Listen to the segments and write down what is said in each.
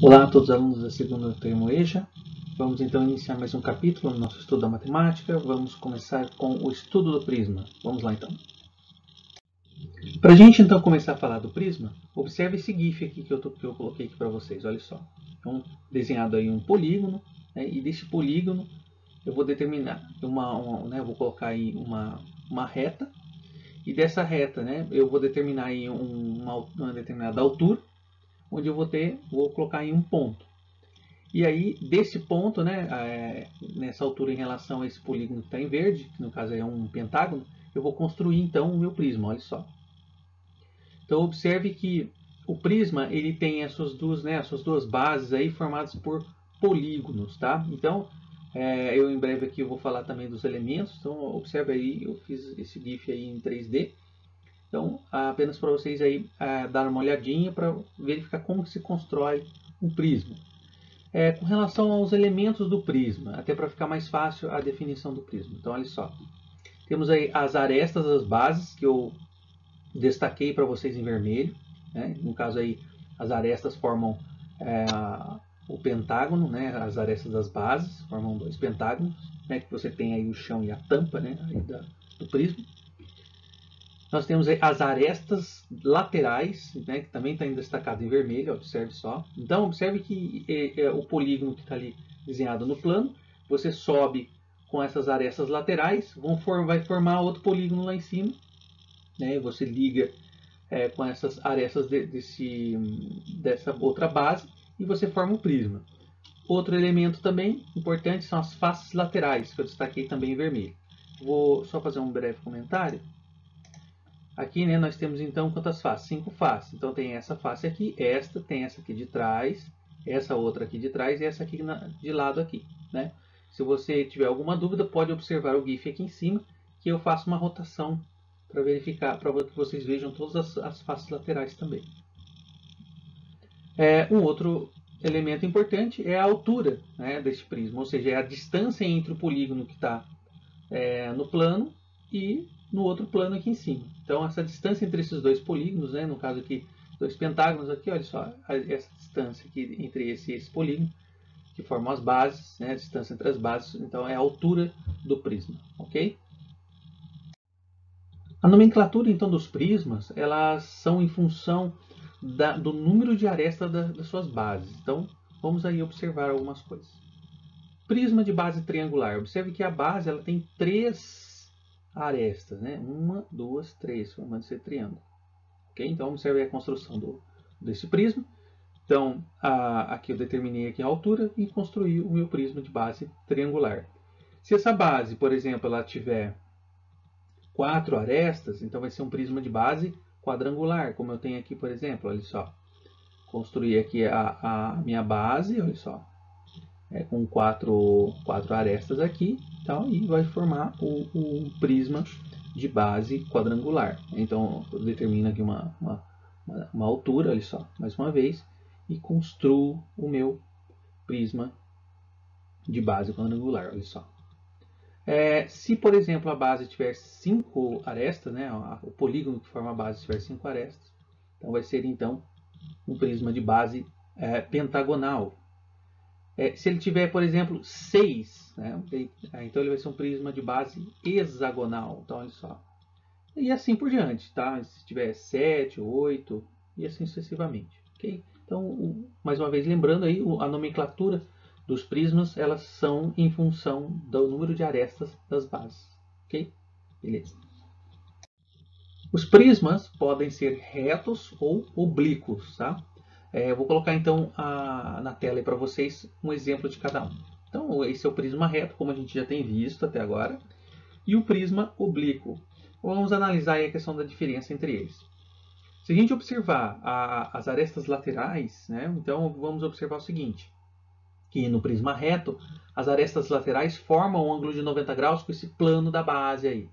Olá a todos os alunos da segunda termo EJA. Vamos então iniciar mais um capítulo no nosso estudo da matemática. Vamos começar com o estudo do prisma. Vamos lá então. Para a gente então começar a falar do prisma, observe esse GIF aqui que eu coloquei aqui para vocês. Olha só. Então, desenhado aí um polígono, né, e desse polígono eu vou determinar vou colocar aí uma reta, e dessa reta, né, eu vou determinar aí uma determinada altura, onde eu vou colocar aí um ponto. E aí, desse ponto, né, nessa altura em relação a esse polígono que está em verde, que no caso é um pentágono, eu vou construir então o meu prisma, olha só. Então observe que o prisma ele tem as suas duas bases aí formadas por polígonos, tá? Então, eu em breve aqui eu vou falar também dos elementos, então observe aí, eu fiz esse GIF aí em 3D. Então, apenas para vocês aí dar uma olhadinha para verificar como se constrói um prisma. Com relação aos elementos do prisma, até para ficar mais fácil a definição do prisma. Então, olha só. Temos aí as arestas, as bases, que eu destaquei para vocês em vermelho. Né? No caso aí, as arestas formam o pentágono, né? As arestas das bases formam dois pentágonos, né? Que você tem aí o chão e a tampa, né? Aí do prisma. Nós temos as arestas laterais, né, que também está destacado em vermelho, observe só. Então, observe que o polígono que está ali desenhado no plano, você sobe com essas arestas laterais, vai formar outro polígono lá em cima, né, você liga com essas arestas dessa outra base e você forma um prisma. Outro elemento também importante são as faces laterais, que eu destaquei também em vermelho. Vou só fazer um breve comentário. Aqui, né, nós temos então quantas faces? 5 faces. Então tem essa face aqui, tem essa aqui de trás, essa outra aqui de trás e essa aqui de lado aqui, né? Se você tiver alguma dúvida, pode observar o GIF aqui em cima, que eu faço uma rotação para verificar, para que vocês vejam todas as faces laterais também. Um outro elemento importante é a altura, né, deste prisma, ou seja, é a distância entre o polígono que está no plano e no outro plano aqui em cima. Então, essa distância entre esses dois polígonos, né, no caso aqui, dois pentágonos aqui, olha só, essa distância aqui entre esse polígono, que formam as bases, né, a distância entre as bases, então é a altura do prisma, ok? A nomenclatura, então, dos prismas, elas são em função do número de arestas das suas bases. Então, vamos aí observar algumas coisas. Prisma de base triangular. Observe que a base ela tem 3 arestas, né? 1, 2, 3, formando esse triângulo. Okay? Então, observe a construção desse prisma. Então, aqui eu determinei aqui a altura e construí o meu prisma de base triangular. Se essa base, por exemplo, ela tiver 4 arestas, então vai ser um prisma de base quadrangular, como eu tenho aqui, por exemplo. Olha só. Construí aqui a minha base, olha só. Com 4 arestas aqui, então, e vai formar o prisma de base quadrangular. Então, eu determino aqui uma altura, olha só, mais uma vez, e construo o meu prisma de base quadrangular, olha só. Se, por exemplo, a base tiver 5 arestas, né, o polígono que forma a base tiver 5 arestas, então vai ser então um prisma de base pentagonal. Se ele tiver, por exemplo, 6, né, então ele vai ser um prisma de base hexagonal. Então, olha só. E assim por diante, tá? Se tiver 7, 8 e assim sucessivamente. Okay? Então, mais uma vez, lembrando aí, a nomenclatura dos prismas, elas são em função do número de arestas das bases. Ok? Beleza. Os prismas podem ser retos ou oblíquos, tá? Vou colocar então na tela para vocês um exemplo de cada um. Então, esse é o prisma reto, como a gente já tem visto até agora, e o prisma oblíquo. Vamos analisar aí a questão da diferença entre eles. Se a gente observar as arestas laterais, né, então vamos observar o seguinte, que no prisma reto, as arestas laterais formam um ângulo de 90 graus com esse plano da base aí.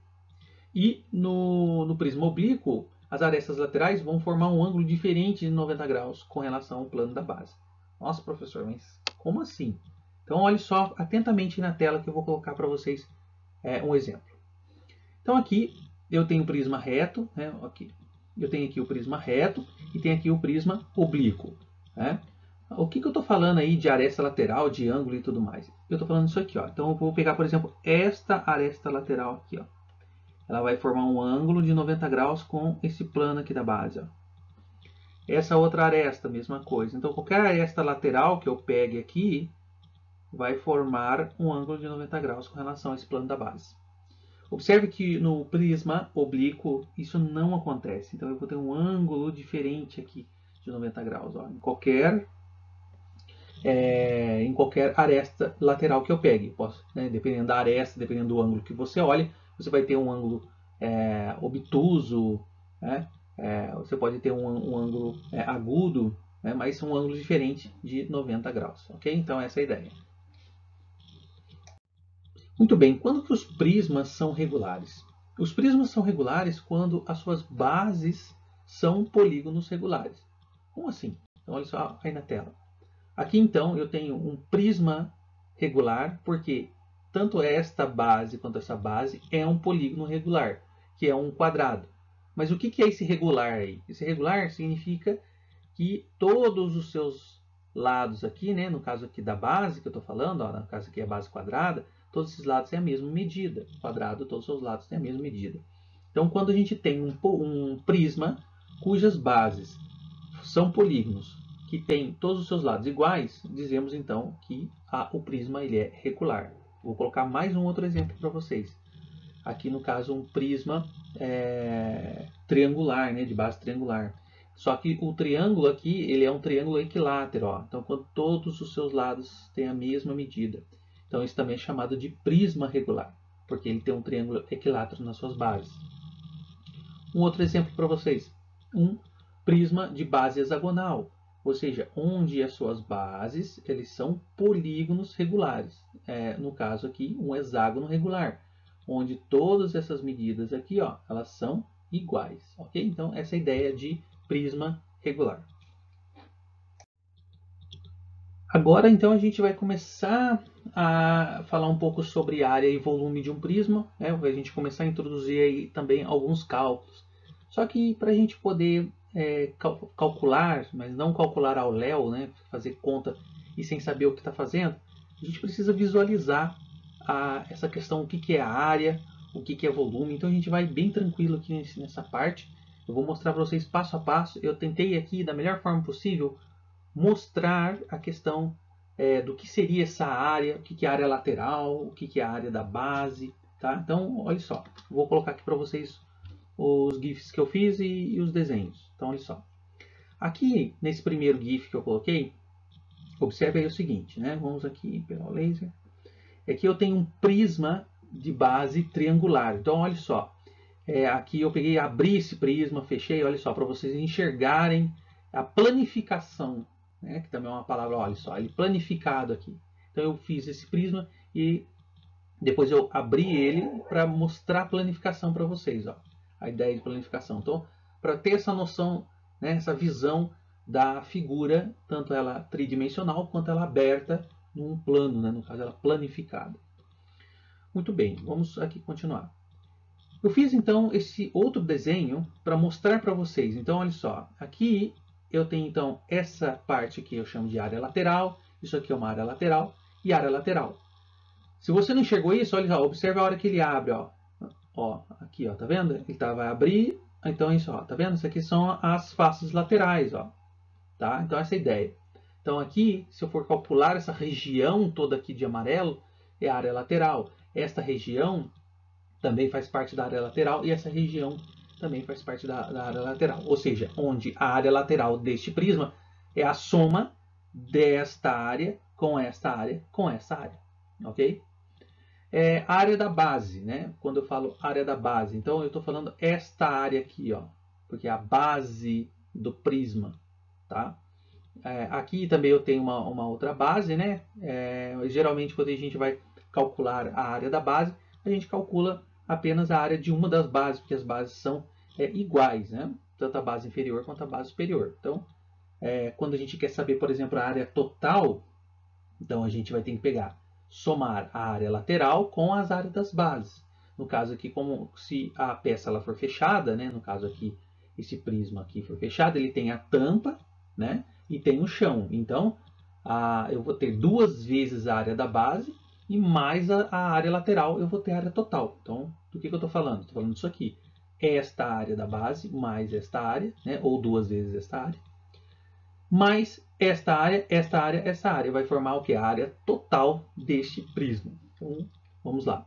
E no prisma oblíquo, as arestas laterais vão formar um ângulo diferente de 90 graus com relação ao plano da base. Nossa, professor, mas como assim? Então, olhe só atentamente na tela que eu vou colocar para vocês um exemplo. Então, aqui eu tenho o prisma reto, né? Aqui. Eu tenho aqui o prisma reto e tenho aqui o prisma oblíquo. Né? O que eu estou falando aí de aresta lateral, de ângulo e tudo mais? Eu estou falando isso aqui, ó. Então eu vou pegar, por exemplo, esta aresta lateral aqui, ó. Ela vai formar um ângulo de 90 graus com esse plano aqui da base, ó. Essa outra aresta, mesma coisa. Então qualquer aresta lateral que eu pegue aqui vai formar um ângulo de 90 graus com relação a esse plano da base. Observe que no prisma oblíquo isso não acontece. Então eu vou ter um ângulo diferente aqui de 90 graus, ó, em qualquer aresta lateral que eu pegue. Posso, né, dependendo da aresta, dependendo do ângulo que você olhe, você vai ter um ângulo obtuso, né? Você pode ter um ângulo agudo, né? Mas são ângulos diferentes de 90 graus. Ok? Então essa é a ideia. Muito bem, quando que os prismas são regulares? Os prismas são regulares quando as suas bases são polígonos regulares. Como assim? Então olha só aí na tela. Aqui então eu tenho um prisma regular, porque tanto esta base quanto essa base é um polígono regular, que é um quadrado. Mas o que é esse regular aí? Esse regular significa que todos os seus lados aqui, né, no caso aqui da base que eu estou falando, ó, no caso aqui é a base quadrada, todos esses lados têm a mesma medida. Quadrado, todos os seus lados têm a mesma medida. Então, quando a gente tem um prisma cujas bases são polígonos que têm todos os seus lados iguais, dizemos então que o prisma ele é regular. Vou colocar mais um outro exemplo para vocês. Aqui no caso um prisma triangular, né, de base triangular. Só que o triângulo aqui ele é um triângulo equilátero. Ó. Então quando todos os seus lados têm a mesma medida. Então isso também é chamado de prisma regular, porque ele tem um triângulo equilátero nas suas bases. Um outro exemplo para vocês. Um prisma de base hexagonal, ou seja, onde as suas bases eles são polígonos regulares. No caso aqui, um hexágono regular, onde todas essas medidas aqui, ó, elas são iguais, ok? Então essa é a ideia de prisma regular. Agora então a gente vai começar a falar um pouco sobre área e volume de um prisma, né? A gente começar a introduzir aí também alguns cálculos. Só que para a gente poder calcular, mas não calcular ao léu, né? Fazer conta e sem saber o que está fazendo, a gente precisa visualizar essa questão, o que é a área, o que é volume. Então a gente vai bem tranquilo aqui nessa parte. Eu vou mostrar para vocês passo a passo. Eu tentei aqui da melhor forma possível mostrar a questão do que seria essa área, o que é a área lateral, o que é a área da base, tá? Então, olha só, vou colocar aqui para vocês os GIFs que eu fiz e os desenhos. Então, olha só. Aqui, nesse primeiro GIF que eu coloquei, observe aí o seguinte, né? Vamos aqui pegar o laser. Aqui eu tenho um prisma de base triangular. Então, olha só. Aqui eu peguei, abri esse prisma, fechei, olha só, para vocês enxergarem a planificação, né, que também é uma palavra, olha só, ele planificado aqui. Então eu fiz esse prisma e depois eu abri ele para mostrar a planificação para vocês, ó, a ideia de planificação. Então, para ter essa noção, né, essa visão da figura, tanto ela tridimensional quanto ela aberta num plano, né, no caso ela planificada. Muito bem, vamos aqui continuar. Eu fiz então esse outro desenho para mostrar para vocês. Então, olha só, aqui eu tenho então essa parte que eu chamo de área lateral, isso aqui é uma área lateral e área lateral. Se você não enxergou isso, olha só, observe a hora que ele abre, ó. Ó, aqui, ó, tá vendo? Ele vai abrir, então isso, ó, tá vendo? Isso aqui são as faces laterais, ó. Tá? Então essa é a ideia. Então aqui, se eu for calcular essa região toda aqui de amarelo, é a área lateral. Esta região também faz parte da área lateral e essa região também faz parte da área lateral. Ou seja, onde a área lateral deste prisma é a soma desta área com esta área com essa área. Ok? A área da base, né? Quando eu falo área da base, então eu estou falando esta área aqui, ó, porque é a base do prisma, tá? Aqui também eu tenho uma outra base, né? Geralmente quando a gente vai calcular a área da base, a gente calcula apenas a área de uma das bases, porque as bases são iguais, né? Tanto a base inferior quanto a base superior. Então, quando a gente quer saber, por exemplo, a área total, então a gente vai ter que pegar, somar a área lateral com as áreas das bases. No caso aqui, como se a peça ela for fechada, né? No caso aqui, esse prisma aqui for fechado, ele tem a tampa, né? e tem o chão. Então, eu vou ter 2 vezes a área da base e mais a área lateral, eu vou ter a área total. Então, do que eu estou falando? Estou falando disso aqui. Esta área da base mais esta área, né? Ou 2 vezes esta área, mais esta área, esta área, essa área. Vai formar o que? A área total deste prisma. Então, vamos lá.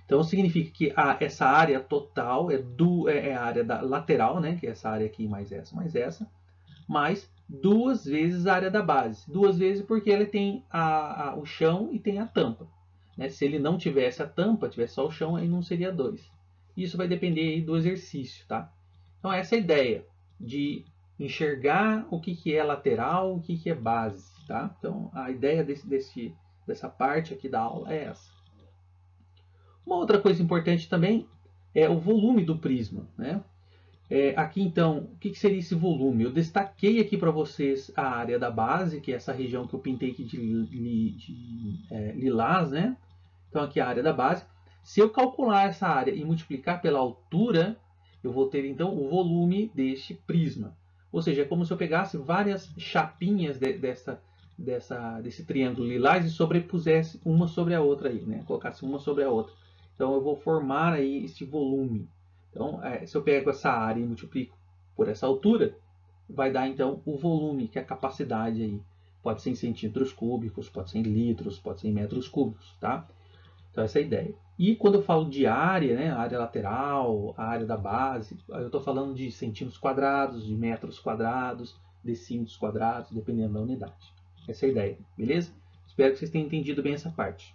Então, significa que essa área total é a área da lateral, né? Que é essa área aqui mais essa, mais 2 vezes a área da base. 2 vezes porque ele tem o chão e tem a tampa. Né? Se ele não tivesse a tampa, tivesse só o chão, aí não seria 2. Isso vai depender aí do exercício, tá? Então, essa é a ideia de enxergar o que é lateral, o que é base, tá? Então, a ideia dessa parte aqui da aula é essa. Uma outra coisa importante também é o volume do prisma, né? Aqui então, o que seria esse volume? Eu destaquei aqui para vocês a área da base, que é essa região que eu pintei aqui de lilás, né? Então aqui a área da base. Se eu calcular essa área e multiplicar pela altura, eu vou ter então o volume deste prisma. Ou seja, é como se eu pegasse várias chapinhas desse triângulo lilás e sobrepusesse uma sobre a outra aí, né? Colocasse uma sobre a outra. Então eu vou formar aí esse volume. Então, se eu pego essa área e multiplico por essa altura, vai dar então o volume, que é a capacidade aí. Pode ser em centímetros cúbicos, pode ser em litros, pode ser em metros cúbicos, tá? Então essa é a ideia. E quando eu falo de área, né, a área lateral, a área da base, eu estou falando de centímetros quadrados, de metros quadrados, decímetros quadrados, dependendo da unidade. Essa é a ideia, beleza? Espero que vocês tenham entendido bem essa parte.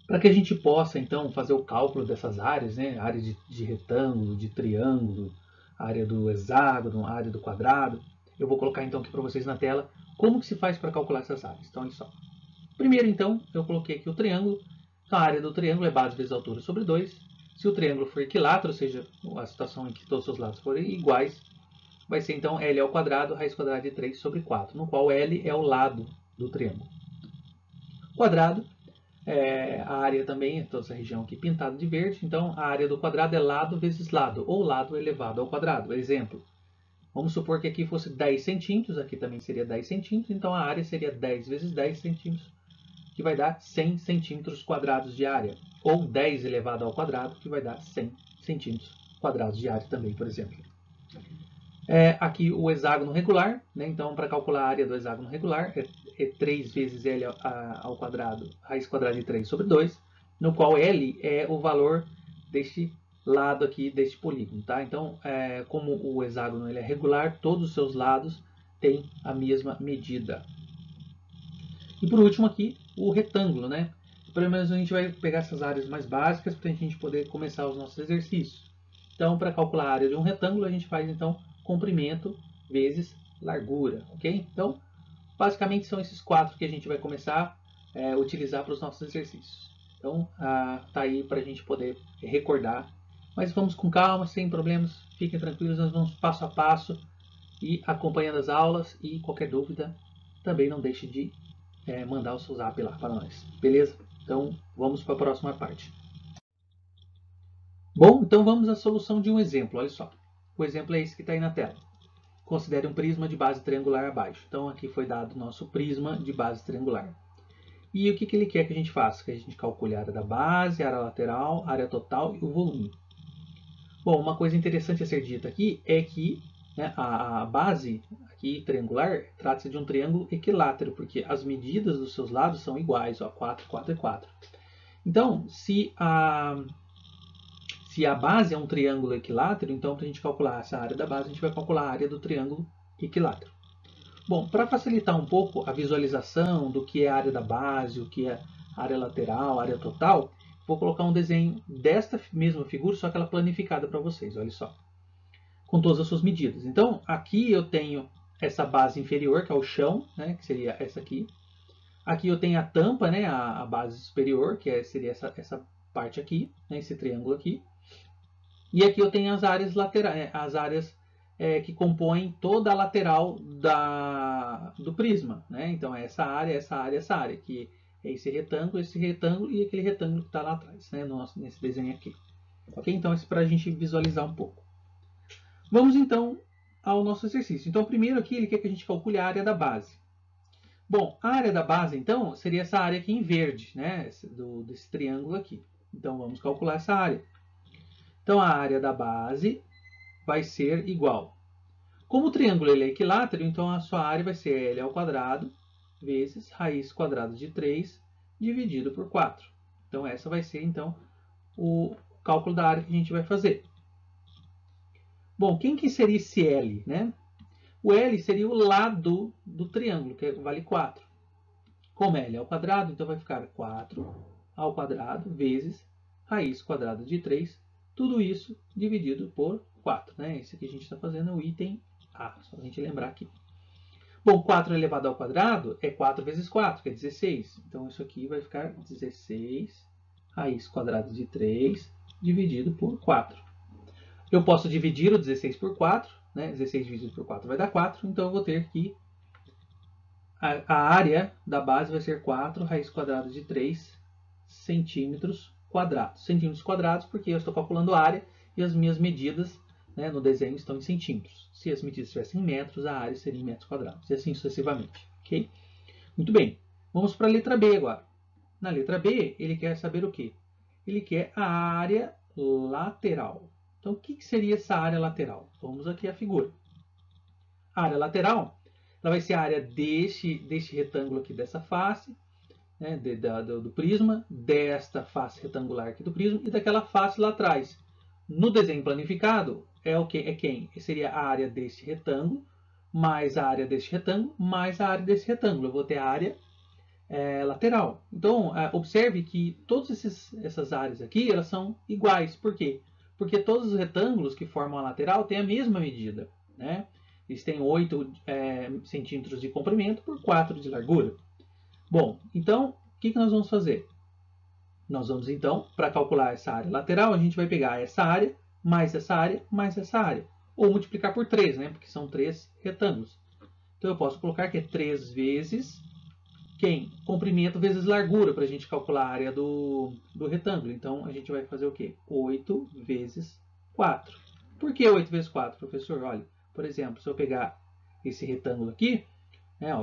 Para que a gente possa, então, fazer o cálculo dessas áreas, né? Área de retângulo, de triângulo, área do hexágono, área do quadrado, eu vou colocar, então, aqui para vocês na tela como que se faz para calcular essas áreas. Então, olha só. Primeiro, então, eu coloquei aqui o triângulo. Então, a área do triângulo é base vezes altura sobre 2. Se o triângulo for equilátero, ou seja, a situação em que todos os seus lados forem iguais, vai ser, então, L ao quadrado, raiz quadrada de 3 sobre 4, no qual L é o lado do triângulo. Quadrado. A área também, toda essa região aqui pintada de verde, então a área do quadrado é lado vezes lado, ou lado elevado ao quadrado. Exemplo, vamos supor que aqui fosse 10 centímetros, aqui também seria 10 centímetros, então a área seria 10 vezes 10 centímetros, que vai dar 100 centímetros quadrados de área, ou 10 elevado ao quadrado, que vai dar 100 centímetros quadrados de área também, por exemplo. Aqui o hexágono regular, né? Então para calcular a área do hexágono regular é 3 vezes L ao quadrado, raiz quadrada de 3 sobre 2, no qual L é o valor deste lado aqui, deste polígono, tá? Então, como o hexágono ele é regular, todos os seus lados têm a mesma medida. E por último aqui, o retângulo, né? Pelo menos a gente vai pegar essas áreas mais básicas para a gente poder começar os nossos exercícios. Então, para calcular a área de um retângulo, a gente faz então comprimento vezes largura, ok? Então, basicamente são esses 4 que a gente vai começar a utilizar para os nossos exercícios. Então, tá aí para a gente poder recordar. Mas vamos com calma, sem problemas, fiquem tranquilos, nós vamos passo a passo e acompanhando as aulas. E qualquer dúvida, também não deixe de mandar o seu zap lá para nós, beleza? Então, vamos para a próxima parte. Bom, então vamos à solução de um exemplo, olha só. O exemplo é esse que está aí na tela. Considere um prisma de base triangular abaixo. Então aqui foi dado o nosso prisma de base triangular. E o que ele quer que a gente faça? Que a gente calcule a área da base, a área lateral, a área total e o volume. Bom, uma coisa interessante a ser dita aqui é que, né, a base aqui triangular trata-se de um triângulo equilátero, porque as medidas dos seus lados são iguais, ó, 4, 4 e 4. Então, se a base é um triângulo equilátero, então para a gente calcular essa área da base, a gente vai calcular a área do triângulo equilátero. Bom, para facilitar um pouco a visualização do que é a área da base, o que é a área lateral, a área total, vou colocar um desenho desta mesma figura, só que ela planificada para vocês, olha só. Com todas as suas medidas. Então, aqui eu tenho essa base inferior, que é o chão, né, que seria essa aqui. Aqui eu tenho a tampa, né, a base superior, que seria essa parte aqui, né, esse triângulo aqui. E aqui eu tenho as áreas laterais, as áreas que compõem toda a lateral do prisma, né? Então é essa área, que é esse retângulo e aquele retângulo que está lá atrás, né? Nesse desenho aqui. Ok? Então isso é para a gente visualizar um pouco. Vamos então ao nosso exercício. Então, primeiro aqui ele quer que a gente calcule a área da base. Bom, a área da base, então, seria essa área aqui em verde, né? Desse triângulo aqui. Então, vamos calcular essa área. Então, a área da base vai ser igual. Como o triângulo ele é equilátero, então a sua área vai ser L ao quadrado vezes raiz quadrada de 3 dividido por 4. Então, essa vai ser, então, o cálculo da área que a gente vai fazer. Bom, quem que seria esse L, né? O L seria o lado do triângulo, que vale 4. Como L é ao quadrado, então vai ficar 4 ao quadrado vezes raiz quadrada de 3, tudo isso dividido por 4. Né? Esse aqui a gente está fazendo o item A, só para a gente lembrar aqui. Bom, 4 elevado ao quadrado é 4 vezes 4, que é 16. Então, isso aqui vai ficar 16 raiz quadrada de 3 dividido por 4. Eu posso dividir o 16 por 4, né? 16 dividido por 4 vai dar 4, então eu vou ter que a área da base vai ser 4 raiz quadrada de 3 centímetros quadrados. Centímetros quadrados porque eu estou calculando a área e as minhas medidas, né, no desenho estão em centímetros. Se as medidas estivessem em metros, a área seria em metros quadrados, e assim sucessivamente. Okay? Muito bem, vamos para a letra B agora. Na letra B, ele quer saber o quê? Ele quer a área lateral. Então, o que seria essa área lateral? Vamos aqui à figura. A área lateral ela vai ser a área deste retângulo aqui, dessa face, né, do prisma, desta face retangular aqui do prisma e daquela face lá atrás. No desenho planificado, é o que? É quem? Seria a área deste retângulo, mais a área deste retângulo, mais a área desse retângulo. Eu vou ter a área lateral. Então, observe que todas essas áreas aqui, elas são iguais. Por quê? Porque todos os retângulos que formam a lateral têm a mesma medida, né? Eles têm 8 centímetros de comprimento por 4 de largura. Bom, então, o que nós vamos fazer? Nós vamos, então, para calcular essa área lateral, a gente vai pegar essa área, mais essa área, mais essa área. Ou multiplicar por 3, né? Porque são 3 retângulos. Então, eu posso colocar que é 3 vezes quem? Comprimento vezes largura, para a gente calcular a área do retângulo. Então, a gente vai fazer o quê? 8 vezes 4. Por que 8 vezes 4, professor? Olha, por exemplo, se eu pegar esse retângulo aqui,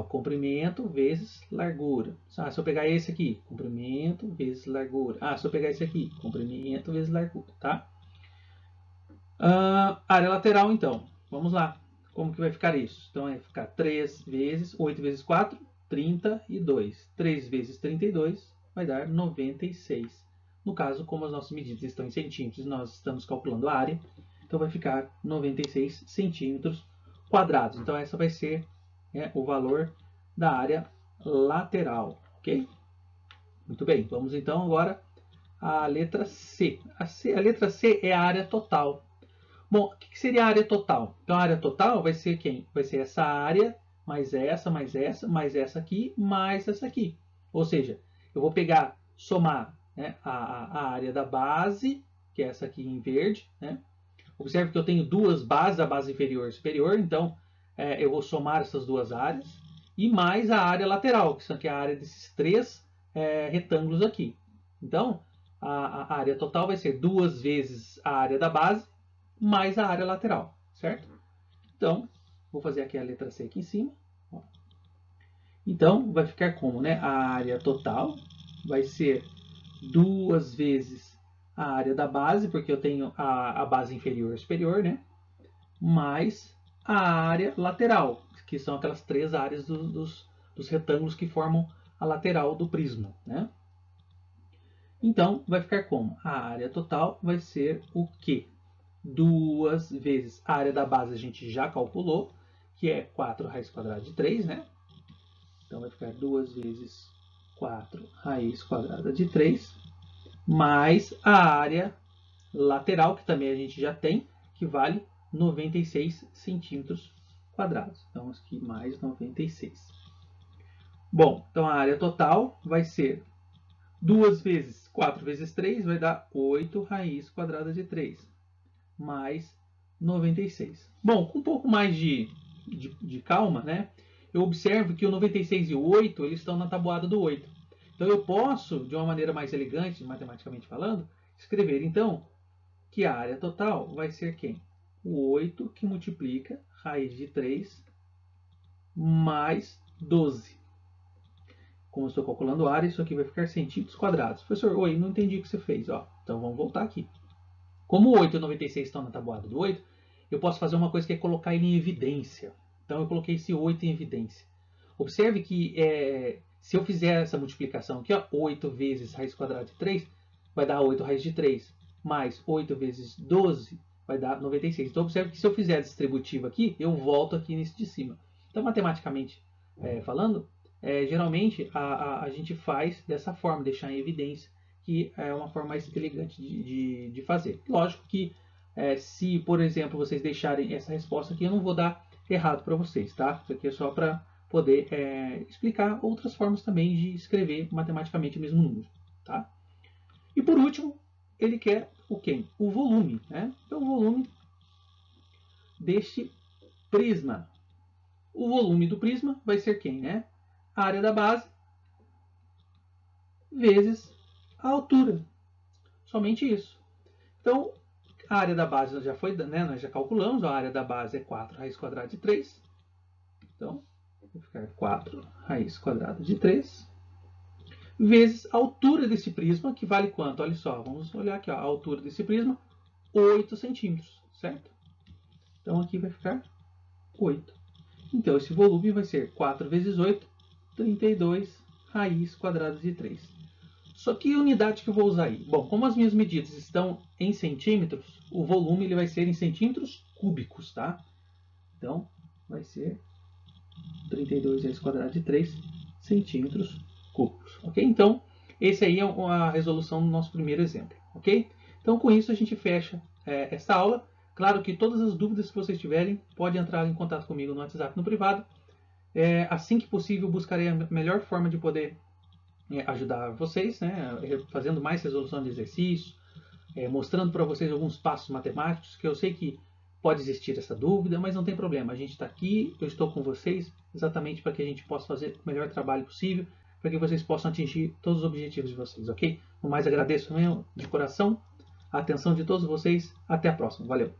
comprimento vezes largura. Se eu pegar esse aqui, comprimento vezes largura. Se eu pegar esse aqui, comprimento vezes largura, tá? Área lateral, então. Vamos lá. Como que vai ficar isso? Então, vai ficar 3 vezes 8 vezes 4, 32. 3 vezes 32 vai dar 96. No caso, como as nossas medidas estão em centímetros, nós estamos calculando a área, então vai ficar 96 centímetros quadrados. Então, essa vai ser o valor da área lateral, ok? Muito bem, vamos então agora à letra C. A letra C é a área total. Bom, o que seria a área total? Então, a área total vai ser quem? Vai ser essa área, mais essa, mais essa, mais essa aqui, mais essa aqui. Ou seja, eu vou pegar, somar, né, a área da base, que é essa aqui em verde, né? Observe que eu tenho duas bases, a base inferior e superior, então eu vou somar essas duas áreas, e mais a área lateral, que é a área desses 3 retângulos aqui. Então, a área total vai ser 2 vezes a área da base, mais a área lateral, certo? Então, vou fazer aqui a letra C aqui em cima. Então, vai ficar como, né? A área total vai ser 2 vezes a área da base, porque eu tenho a base inferior e superior, né? Mais a área lateral, que são aquelas 3 áreas dos retângulos que formam a lateral do prisma, né? Então, vai ficar como? A área total vai ser o quê? 2 vezes a área da base a gente já calculou, que é 4 raiz quadrada de 3, né? Então, vai ficar 2 vezes 4 raiz quadrada de 3, mais a área lateral, que também a gente já tem, que vale 96 centímetros quadrados. Então, aqui mais 96. Bom, então a área total vai ser 2 vezes 4 vezes 3, vai dar 8 raiz quadrada de 3, mais 96. Bom, com um pouco mais de calma, né? Eu observo que o 96 e o 8 eles estão na tabuada do 8. Então eu posso, de uma maneira mais elegante, matematicamente falando, escrever então que a área total vai ser quem? O 8 que multiplica raiz de 3 mais 12. Como eu estou calculando área, isso aqui vai ficar centímetros quadrados. Professor, oi, não entendi o que você fez. Ó, então vamos voltar aqui. Como o 8 e o 96 estão na tabuada do 8, eu posso fazer uma coisa que é colocar ele em evidência. Então eu coloquei esse 8 em evidência. Observe que se eu fizer essa multiplicação aqui, ó, 8 vezes raiz quadrada de 3, vai dar 8 raiz de 3, mais 8 vezes 12, vai dar 96. Então observe que se eu fizer a distributiva aqui, eu volto aqui nesse de cima. Então matematicamente falando, geralmente a gente faz dessa forma, deixar em evidência, que é uma forma mais elegante de fazer. Lógico que se, por exemplo, vocês deixarem essa resposta aqui, eu não vou dar errado para vocês, tá? Isso aqui é só para poder explicar outras formas também de escrever matematicamente o mesmo número, tá? E por último, ele quer o quê? O volume, né? Então, o volume deste prisma. O volume do prisma vai ser quem, né? A área da base vezes a altura. Somente isso. Então, a área da base já foi, né? Nós já calculamos, a área da base é 4 raiz quadrada de 3. Então, vai ficar 4 raiz quadrada de 3 vezes a altura desse prisma, que vale quanto? Olha só, vamos olhar aqui, ó, a altura desse prisma, 8 centímetros, certo? Então aqui vai ficar 8. Então esse volume vai ser 4 vezes 8, 32 raiz quadrada de 3. Só que unidade que eu vou usar aí? Bom, como as minhas medidas estão em centímetros, o volume ele vai ser em centímetros cúbicos, tá? Então vai ser 32 raiz quadrada de 3 centímetros cúbicos, ok? Então, esse aí é a resolução do nosso primeiro exemplo, ok? Então, com isso, a gente fecha essa aula. Claro que todas as dúvidas que vocês tiverem, podem entrar em contato comigo no WhatsApp no privado. Assim que possível, buscarei a melhor forma de poder ajudar vocês, né? Fazendo mais resolução de exercícios, mostrando para vocês alguns passos matemáticos, que eu sei que pode existir essa dúvida, mas não tem problema. A gente está aqui, eu estou com vocês, exatamente para que a gente possa fazer o melhor trabalho possível, para que vocês possam atingir todos os objetivos de vocês, ok? No mais, agradeço mesmo de coração a atenção de todos vocês. Até a próxima. Valeu!